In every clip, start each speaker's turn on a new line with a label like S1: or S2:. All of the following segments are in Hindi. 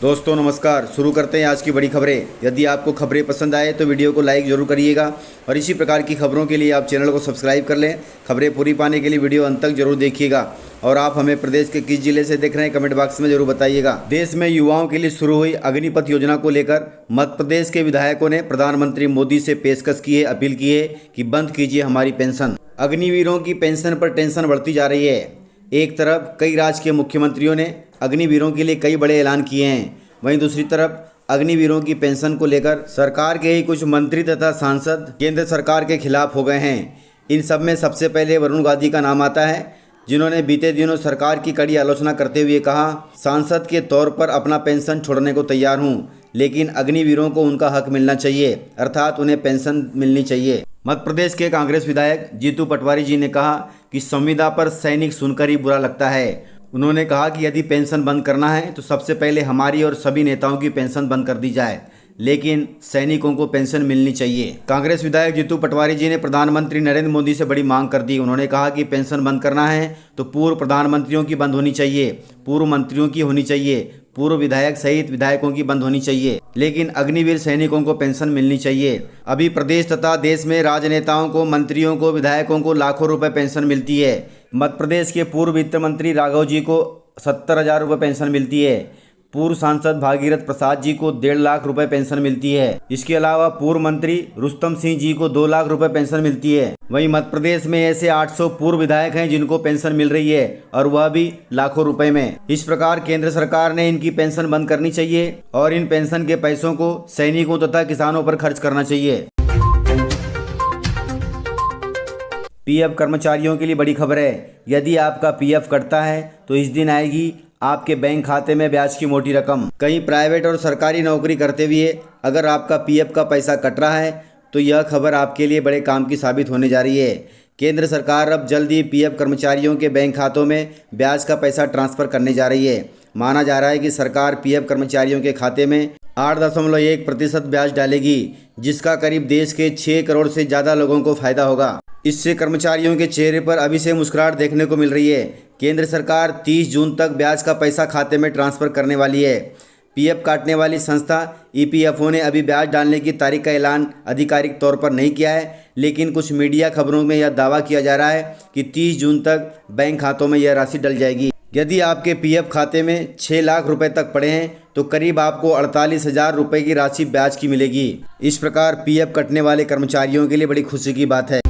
S1: दोस्तों नमस्कार। शुरू करते हैं आज की बड़ी खबरें। यदि आपको खबरें पसंद आए तो वीडियो को लाइक जरूर करिएगा और इसी प्रकार की खबरों के लिए आप चैनल को सब्सक्राइब कर लें। खबरें पूरी पाने के लिए वीडियो अंत तक जरूर देखिएगा। और आप हमें प्रदेश के किस जिले से देख रहे हैं कमेंट बॉक्स में जरूर बताइएगा। देश में युवाओं के लिए शुरू हुई अग्निपथ योजना को लेकर मध्य प्रदेश के विधायकों ने प्रधानमंत्री मोदी से पेशकश की है, अपील की है कि बंद कीजिए हमारी पेंशन। अग्निवीरों की पेंशन पर टेंशन बढ़ती जा रही है। एक तरफ कई राज्य के मुख्यमंत्रियों ने अग्निवीरों के लिए कई बड़े ऐलान किए हैं, वहीं दूसरी तरफ अग्निवीरों की पेंशन को लेकर सरकार के ही कुछ मंत्री तथा सांसद केंद्र सरकार के खिलाफ हो गए हैं। इन सब में सबसे पहले वरुण गांधी का नाम आता है, जिन्होंने बीते दिनों सरकार की कड़ी आलोचना करते हुए कहा, सांसद के तौर पर अपना पेंशन छोड़ने को तैयार हूं, लेकिन अग्निवीरों को उनका हक मिलना चाहिए, अर्थात उन्हें पेंशन मिलनी चाहिए। मध्य प्रदेश के कांग्रेस विधायक जीतू पटवारी जी ने कहा कि संविदा पर सैनिक सुनकर ही बुरा लगता है। उन्होंने कहा कि यदि पेंशन बंद करना है तो सबसे पहले हमारी और सभी नेताओं की पेंशन बंद कर दी जाए, लेकिन सैनिकों को पेंशन मिलनी चाहिए। कांग्रेस विधायक जीतू पटवारी जी ने प्रधानमंत्री नरेंद्र मोदी से बड़ी मांग कर दी। उन्होंने कहा कि पेंशन बंद करना है तो पूर्व प्रधानमंत्रियों की बंद होनी चाहिए, पूर्व मंत्रियों की होनी चाहिए, पूर्व विधायक सहित विधायकों की बंद होनी चाहिए, लेकिन अग्निवीर सैनिकों को पेंशन मिलनी चाहिए। अभी प्रदेश तथा देश में राजनेताओं को, मंत्रियों को, विधायकों को लाखों रुपए पेंशन मिलती है। मध्य प्रदेश के पूर्व वित्त मंत्री राघव जी को 70,000 रुपये पेंशन मिलती है। पूर्व सांसद भागीरथ प्रसाद जी को 1.5 लाख रुपए पेंशन मिलती है। इसके अलावा पूर्व मंत्री रुस्तम सिंह जी को 2 लाख रुपए पेंशन मिलती है। वहीं मध्य प्रदेश में ऐसे 800 पूर्व विधायक हैं जिनको पेंशन मिल रही है, और वह भी लाखों रुपए में। इस प्रकार केंद्र सरकार ने इनकी पेंशन बंद करनी चाहिए और इन पेंशन के पैसों को सैनिकों तथा किसानों पर खर्च करना चाहिए। पीएफ कर्मचारियों के लिए बड़ी खबर है। यदि आपका पीएफ कटता है तो इस दिन आएगी आपके बैंक खाते में ब्याज की मोटी रकम। कहीं प्राइवेट और सरकारी नौकरी करते हुए अगर आपका पीएफ का पैसा कट रहा है तो यह खबर आपके लिए बड़े काम की साबित होने जा रही है। केंद्र सरकार अब जल्द ही पीएफ कर्मचारियों के बैंक खातों में ब्याज का पैसा ट्रांसफर करने जा रही है। माना जा रहा है कि सरकार पीएफ कर्मचारियों के खाते में 8.1% ब्याज डालेगी, जिसका करीब देश के 6 करोड़ से ज़्यादा लोगों को फायदा होगा। इससे कर्मचारियों के चेहरे पर अभी से मुस्कुराहट देखने को मिल रही है। केंद्र सरकार 30 जून तक ब्याज का पैसा खाते में ट्रांसफ़र करने वाली है। पीएफ काटने वाली संस्था ईपीएफओ ने अभी ब्याज डालने की तारीख का ऐलान आधिकारिक तौर पर नहीं किया है, लेकिन कुछ मीडिया खबरों में यह दावा किया जा रहा है कि 30 जून तक बैंक खातों में यह राशि डल जाएगी। यदि आपके पीएफ खाते में 6 लाख रुपए तक पड़े हैं तो करीब आपको 48,000 रुपये की राशि ब्याज की मिलेगी। इस प्रकार पीएफ कटने वाले कर्मचारियों के लिए बड़ी खुशी की बात है।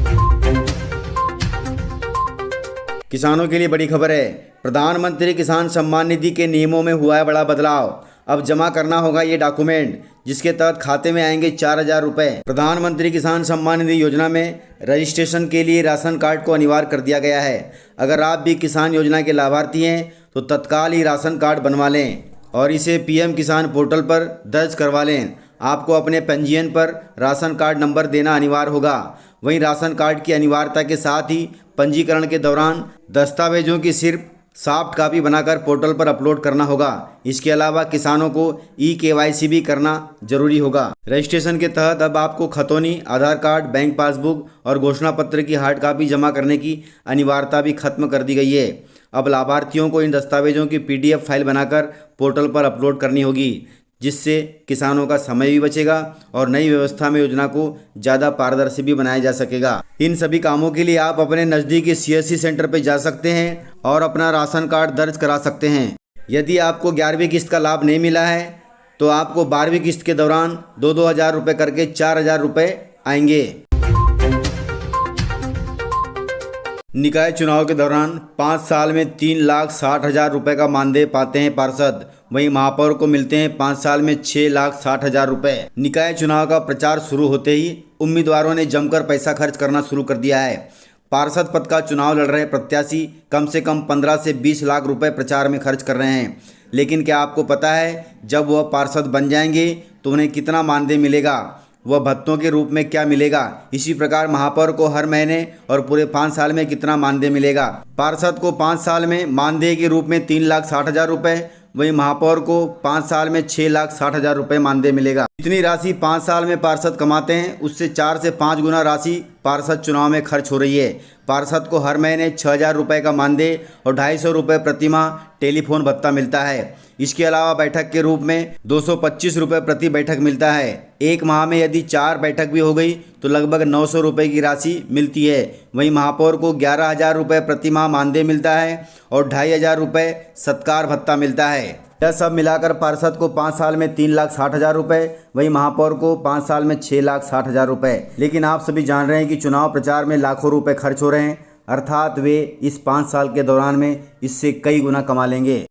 S1: किसानों के लिए बड़ी खबर है। प्रधानमंत्री किसान सम्मान निधि के नियमों में हुआ है बड़ा बदलाव। अब जमा करना होगा ये डॉक्यूमेंट, जिसके तहत खाते में आएंगे 4,000 रुपये। प्रधानमंत्री किसान सम्मान निधि योजना में रजिस्ट्रेशन के लिए राशन कार्ड को अनिवार्य कर दिया गया है। अगर आप भी किसान योजना के लाभार्थी हैं तो तत्काल ही राशन कार्ड बनवा लें और इसे पीएम किसान पोर्टल पर दर्ज करवा लें। आपको अपने पंजीयन पर राशन कार्ड नंबर देना अनिवार्य होगा। वहीं राशन कार्ड की अनिवार्यता के साथ ही पंजीकरण के दौरान दस्तावेजों की सिर्फ सॉफ्ट कॉपी बनाकर पोर्टल पर अपलोड करना होगा। इसके अलावा किसानों को ई-केवाईसी भी करना जरूरी होगा। रजिस्ट्रेशन के तहत अब आपको खतौनी, आधार कार्ड, बैंक पासबुक और घोषणा पत्र की हार्ड कॉपी जमा करने की अनिवार्यता भी खत्म कर दी गई है। अब लाभार्थियों को इन दस्तावेजों की पीडीएफ फाइल बनाकर पोर्टल पर अपलोड करनी होगी, जिससे किसानों का समय भी बचेगा और नई व्यवस्था में योजना को ज़्यादा पारदर्शी भी बनाया जा सकेगा। इन सभी कामों के लिए आप अपने नज़दीकी सीएससी सेंटर पर जा सकते हैं और अपना राशन कार्ड दर्ज करा सकते हैं। यदि आपको 11वीं किस्त का लाभ नहीं मिला है तो आपको 12वीं किस्त के दौरान 2-2 हज़ार रुपये करके 4,000 रुपये आएंगे। निकाय चुनाव के दौरान 5 साल में 3,60,000 रुपये का मानदेय पाते हैं पार्षद। वहीं महापौर को मिलते हैं 5 साल में 6,60,000 रुपये। निकाय चुनाव का प्रचार शुरू होते ही उम्मीदवारों ने जमकर पैसा खर्च करना शुरू कर दिया है। पार्षद पद का चुनाव लड़ रहे प्रत्याशी कम से कम 15 से 20 लाख रुपए प्रचार में खर्च कर रहे हैं। लेकिन क्या आपको पता है जब वह पार्षद बन जाएंगे तो उन्हें कितना मानदेय मिलेगा, वह भत्तों के रूप में क्या मिलेगा? इसी प्रकार महापौर को हर महीने और पूरे 5 साल में कितना मानदेय मिलेगा? पार्षद को 5 साल में मानदेय के रूप में 3,60,000 रुपये, वहीं महापौर को 5 साल में 6,60,000 रुपये मानदेय मिलेगा। जितनी राशि 5 साल में पार्षद कमाते हैं उससे 4 से 5 गुना राशि पार्षद चुनाव में खर्च हो रही है। पार्षद को हर महीने 6,000 रुपये का मानदेय और 250 रुपये प्रतिमाह टेलीफोन भत्ता मिलता है। इसके अलावा बैठक के रूप में 225 रुपये प्रति बैठक मिलता है। एक माह में यदि 4 बैठक भी हो गई तो लगभग 900 रुपये की राशि मिलती है। वहीं महापौर को 11,000 रुपये प्रति माह मानदेय मिलता है और 2,500 रुपये सत्कार भत्ता मिलता है। यह सब मिलाकर पार्षद को 5 साल में 3,60,000 रुपये, वहीं महापौर को 5 साल में 6,60,000 रुपये। लेकिन आप सभी जान रहे हैं कि चुनाव प्रचार में लाखों रुपए खर्च हो रहे हैं, अर्थात वे इस 5 साल के दौरान में इससे कई गुना कमा लेंगे।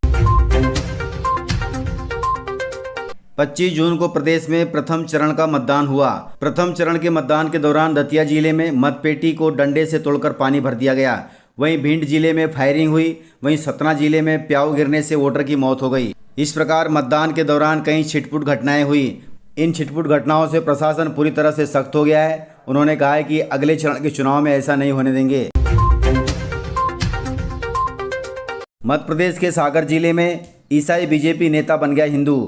S1: 25 जून को प्रदेश में प्रथम चरण का मतदान हुआ। प्रथम चरण के मतदान के दौरान दतिया जिले में मतपेटी को डंडे से तोड़कर पानी भर दिया गया। वहीं भिंड जिले में फायरिंग हुई। वहीं सतना जिले में प्याऊ गिरने से वोटर की मौत हो गई। इस प्रकार मतदान के दौरान कई छिटपुट घटनाएं हुई। इन छिटपुट घटनाओं से प्रशासन पूरी तरह से सख्त हो गया है। उन्होंने कहा है कि अगले चरण के चुनाव में ऐसा नहीं होने देंगे। मध्य प्रदेश के सागर जिले में ईसाई बीजेपी नेता बन गया हिंदू।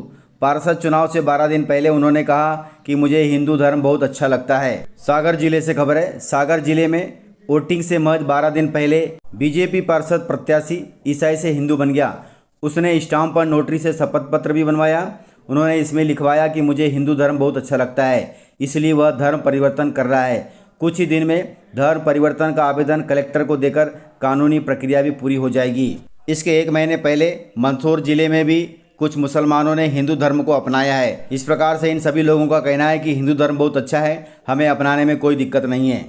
S1: पार्षद चुनाव से 12 दिन पहले उन्होंने कहा कि मुझे हिंदू धर्म बहुत अच्छा लगता है। सागर जिले से खबर है, सागर जिले में वोटिंग से महज 12 दिन पहले बीजेपी पार्षद प्रत्याशी ईसाई से हिंदू बन गया। उसने स्टाम्प पर नोटरी से शपथ पत्र भी बनवाया। उन्होंने इसमें लिखवाया कि मुझे हिंदू धर्म बहुत अच्छा लगता है, इसलिए वह धर्म परिवर्तन कर रहा है। कुछ ही दिन में धर्म परिवर्तन का आवेदन कलेक्टर को देकर कानूनी प्रक्रिया भी पूरी हो जाएगी। इसके 1 महीने पहले मंदसौर जिले में भी कुछ मुसलमानों ने हिंदू धर्म को अपनाया है। इस प्रकार से इन सभी लोगों का कहना है कि हिंदू धर्म बहुत अच्छा है, हमें अपनाने में कोई दिक्कत नहीं है।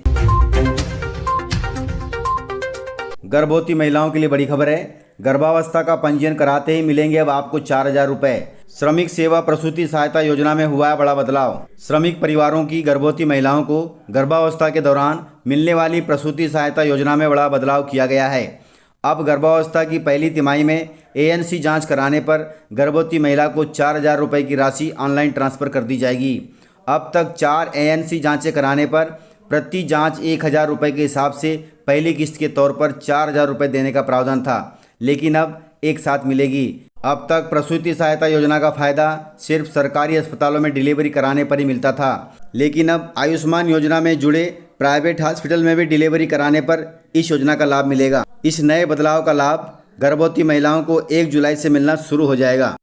S1: गर्भवती महिलाओं के लिए बड़ी खबर है। गर्भावस्था का पंजीयन कराते ही मिलेंगे अब आपको 4,000 रुपये। श्रमिक सेवा प्रसूति सहायता योजना में हुआ है बड़ा बदलाव। श्रमिक परिवारों की गर्भवती महिलाओं को गर्भावस्था के दौरान मिलने वाली प्रसूति सहायता योजना में बड़ा बदलाव किया गया है। अब गर्भावस्था की पहली तिमाही में ANC जांच कराने पर गर्भवती महिला को 4,000 रुपये की राशि ऑनलाइन ट्रांसफ़र कर दी जाएगी। अब तक 4 ANC जांचें कराने पर प्रति जांच 1,000 रुपये के हिसाब से पहली किस्त के तौर पर 4,000 रुपये देने का प्रावधान था, लेकिन अब एक साथ मिलेगी। अब तक प्रसूति सहायता योजना का फ़ायदा सिर्फ सरकारी अस्पतालों में डिलीवरी कराने पर ही मिलता था, लेकिन अब आयुष्मान योजना में जुड़े प्राइवेट हॉस्पिटल में भी डिलीवरी कराने पर इस योजना का लाभ मिलेगा। इस नए बदलाव का लाभ गर्भवती महिलाओं को 1 जुलाई से मिलना शुरू हो जाएगा।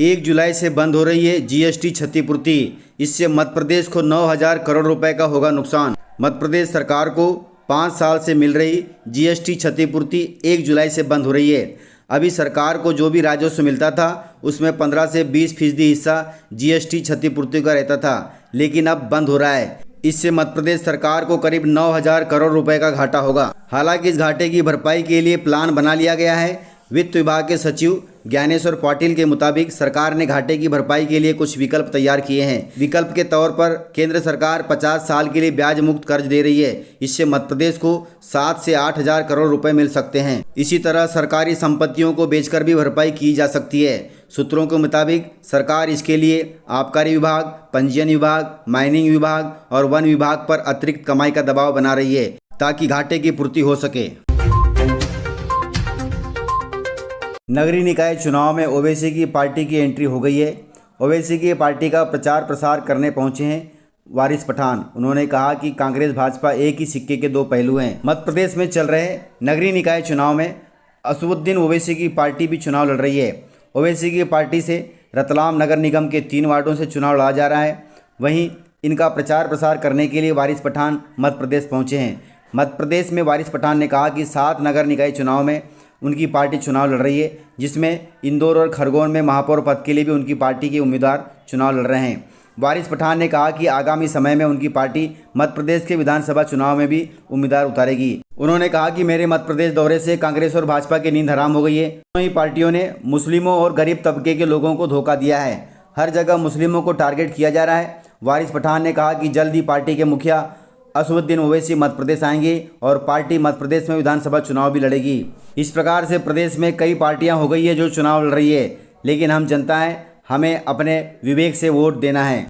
S1: 1 जुलाई से बंद हो रही है GST क्षतिपूर्ति। इससे मध्य प्रदेश को 9,000 करोड़ रुपए का होगा नुकसान। मध्य प्रदेश सरकार को 5 साल से मिल रही GST क्षतिपूर्ति 1 जुलाई से बंद हो रही है। अभी सरकार को जो भी राजस्व मिलता था उसमें 15 से 20% हिस्सा GST क्षतिपूर्ति का रहता था, लेकिन अब बंद हो रहा है। इससे मध्य प्रदेश सरकार को करीब 9,000 करोड़ रुपए का घाटा होगा। हालांकि इस घाटे की भरपाई के लिए प्लान बना लिया गया है। वित्त विभाग के सचिव ज्ञानेश्वर पाटिल के मुताबिक सरकार ने घाटे की भरपाई के लिए कुछ विकल्प तैयार किए हैं। विकल्प के तौर पर केंद्र सरकार 50 साल के लिए ब्याज मुक्त कर्ज दे रही है। इससे मध्य प्रदेश को 7 से 8,000 करोड़ रुपए मिल सकते हैं। इसी तरह सरकारी संपत्तियों को बेचकर भी भरपाई की जा सकती है। सूत्रों के मुताबिक सरकार इसके लिए आबकारी विभाग, पंजीयन विभाग, माइनिंग विभाग और वन विभाग पर अतिरिक्त कमाई का दबाव बना रही है ताकि घाटे की पूर्ति हो सके। नगरीय निकाय चुनाव में ओवैसी की पार्टी की एंट्री हो गई है। ओवैसी की पार्टी का प्रचार प्रसार करने पहुंचे हैं वारिस पठान। उन्होंने कहा कि कांग्रेस भाजपा एक ही सिक्के के 2 पहलू हैं। मध्य प्रदेश में चल रहे नगरीय निकाय चुनाव में असदुद्दीन ओवैसी की पार्टी भी चुनाव लड़ रही है। ओवैसी की पार्टी से रतलाम नगर निगम के 3 वार्डों से चुनाव लड़ा जा रहा है। वहीं इनका प्रचार प्रसार करने के लिए वारिस पठान मध्य प्रदेश पहुँचे हैं। मध्य प्रदेश में वारिस पठान ने कहा कि 7 नगर निकाय चुनाव में उनकी पार्टी चुनाव लड़ रही है, जिसमें इंदौर और खरगोन में महापौर पद के लिए भी उनकी पार्टी के उम्मीदवार चुनाव लड़ रहे हैं। वारिस पठान ने कहा कि आगामी समय में उनकी पार्टी मध्य प्रदेश के विधानसभा चुनाव में भी उम्मीदवार उतारेगी। उन्होंने कहा कि मेरे मध्य प्रदेश दौरे से कांग्रेस और भाजपा की नींद हराम हो गई है। दोनों ही पार्टियों ने मुस्लिमों और गरीब तबके के लोगों को धोखा दिया है। हर जगह मुस्लिमों को टारगेट किया जा रहा है। वारिस पठान ने कहा कि जल्द ही पार्टी के मुखिया असदुद्दीन ओवैसी मध्य प्रदेश आएंगे और पार्टी मध्य प्रदेश में विधानसभा चुनाव भी लड़ेगी। इस प्रकार से प्रदेश में कई पार्टियां हो गई है जो चुनाव लड़ रही है, लेकिन हम जनता हैं, हमें अपने विवेक से वोट देना है।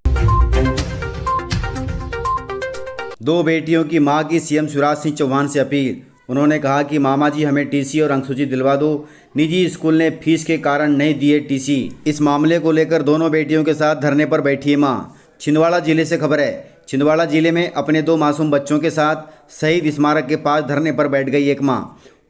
S1: 2 बेटियों की मां की CM शिवराज सिंह चौहान से अपील। उन्होंने कहा कि मामा जी हमें TC और अंकसूची दिलवा दो। निजी स्कूल ने फीस के कारण नहीं दिए TC। इस मामले को लेकर दोनों बेटियों के साथ धरने पर बैठी है मां। छिंदवाड़ा जिले से खबर है। छिंदवाड़ा जिले में अपने 2 मासूम बच्चों के साथ शहीद स्मारक के पास धरने पर बैठ गई एक मां।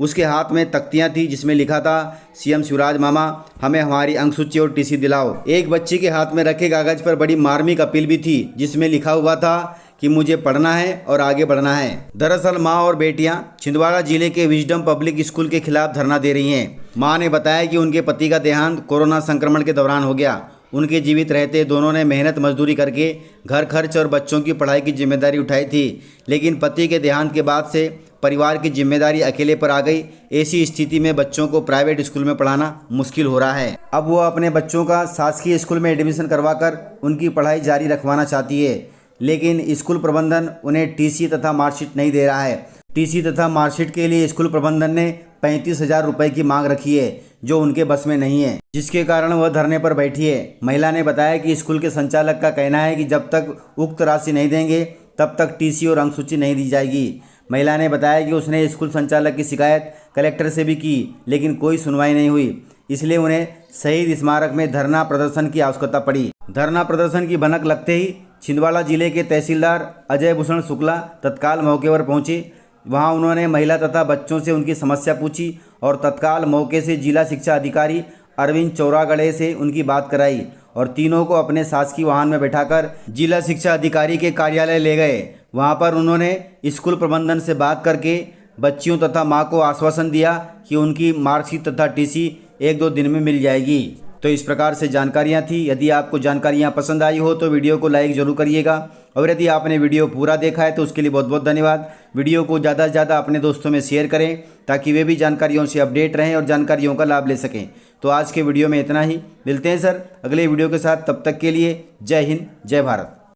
S1: उसके हाथ में तख्तियां थी जिसमें लिखा था सीएम शिवराज मामा हमें हमारी अंकसूची और टीसी दिलाओ। एक बच्ची के हाथ में रखे कागज पर बड़ी मार्मिक अपील भी थी जिसमें लिखा हुआ था कि मुझे पढ़ना है और आगे बढ़ना है। दरअसल माँ और बेटियां छिंदवाड़ा जिले के विजडम पब्लिक स्कूल के खिलाफ धरना दे रही हैं। माँ ने बताया कि उनके पति का देहांत कोरोना संक्रमण के दौरान हो गया। उनके जीवित रहते दोनों ने मेहनत मजदूरी करके घर खर्च और बच्चों की पढ़ाई की जिम्मेदारी उठाई थी, लेकिन पति के देहांत के बाद से परिवार की जिम्मेदारी अकेले पर आ गई। ऐसी स्थिति में बच्चों को प्राइवेट स्कूल में पढ़ाना मुश्किल हो रहा है। अब वो अपने बच्चों का शासकीय स्कूल में एडमिशन करवाकर उनकी पढ़ाई जारी रखवाना चाहती है, लेकिन स्कूल प्रबंधन उन्हें टीसी तथा मार्कशीट नहीं दे रहा है। टीसी तथा मार्कशीट के लिए स्कूल प्रबंधन ने 35,000 रुपये की मांग रखी है जो उनके बस में नहीं है, जिसके कारण वह धरने पर बैठी है। महिला ने बताया कि स्कूल के संचालक का कहना है कि जब तक उक्त राशि नहीं देंगे तब तक टीसी और अंकसूची नहीं दी जाएगी। महिला ने बताया कि उसने स्कूल संचालक की शिकायत कलेक्टर से भी की, लेकिन कोई सुनवाई नहीं हुई, इसलिए उन्हें शहीद स्मारक में धरना प्रदर्शन की आवश्यकता पड़ी। धरना प्रदर्शन की भनक लगते ही छिंदवाड़ा जिले के तहसीलदार अजय भूषण शुक्ला तत्काल मौके पर पहुंचे। वहां उन्होंने महिला तथा बच्चों से उनकी समस्या पूछी और तत्काल मौके से जिला शिक्षा अधिकारी अरविंद चौरागड़े से उनकी बात कराई और तीनों को अपने शासकीय वाहन में बैठाकर जिला शिक्षा अधिकारी के कार्यालय ले गए। वहां पर उन्होंने स्कूल प्रबंधन से बात करके बच्चियों तथा मां को आश्वासन दिया कि उनकी मार्कशीट तथा टीसी 1-2 दिन में मिल जाएगी। तो इस प्रकार से जानकारियां थी। यदि आपको जानकारियां पसंद आई हो तो वीडियो को लाइक ज़रूर करिएगा, और यदि आपने वीडियो पूरा देखा है तो उसके लिए बहुत बहुत धन्यवाद। वीडियो को ज़्यादा से ज़्यादा अपने दोस्तों में शेयर करें ताकि वे भी जानकारियों से अपडेट रहें और जानकारियों का लाभ ले सकें। तो आज के वीडियो में इतना ही, मिलते हैं सर अगले वीडियो के साथ। तब तक के लिए जय हिंद, जय भारत।